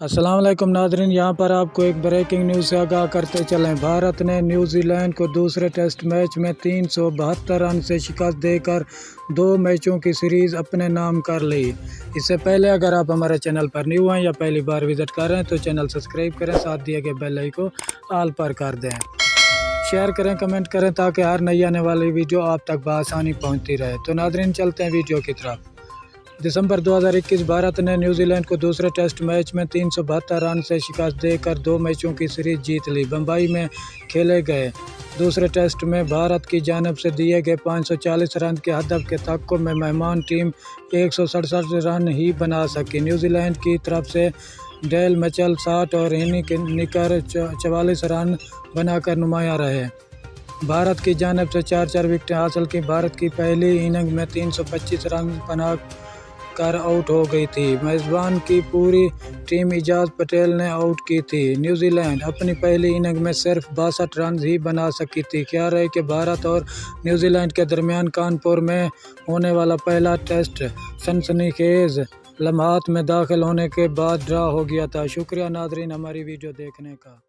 अस्सलाम वालेकुम नादरीन, यहाँ पर आपको एक ब्रेकिंग न्यूज़ से आगाह करते चलें। भारत ने न्यूजीलैंड को दूसरे टेस्ट मैच में 372 रन से शिकस्त देकर 2 मैचों की सीरीज़ अपने नाम कर ली। इससे पहले अगर आप हमारे चैनल पर न्यू हैं या पहली बार विज़िट कर रहे हैं तो चैनल सब्सक्राइब करें, साथ दिए गए बेल आइकन को ऑल पर कर दें। शेयर करें, कमेंट करें ताकि हर नई आने वाली वीडियो आप तक बआसानी पहुँचती रहे। तो नादरीन चलते हैं वीडियो की तरफ। दिसंबर 2021 भारत ने न्यूजीलैंड को दूसरे टेस्ट मैच में 372 रन से शिकस्त देकर 2 मैचों की सीरीज जीत ली। बम्बई में खेले गए दूसरे टेस्ट में भारत की जानिब से दिए गए 540 रन के हदफ के तक्को में मेहमान टीम 167 रन ही बना सकी। न्यूजीलैंड की तरफ से डेल मिचेल 60 और हेनी निकर 44 रन बनाकर नुमायां रहे। भारत की जानिब से 4 विकेटें हासिल की। भारत की पहली इनिंग में 325 रन बना कर आउट हो गई थी। मेज़बान की पूरी टीम इजाज पटेल ने आउट की थी। न्यूजीलैंड अपनी पहली इनिंग में सिर्फ 62 रन ही बना सकी थी। क्या रहे कि भारत और न्यूजीलैंड के दरमियान कानपुर में होने वाला पहला टेस्ट सनसनीखेज लम्हात में दाखिल होने के बाद ड्रा हो गया था। शुक्रिया नादरीन हमारी वीडियो देखने का।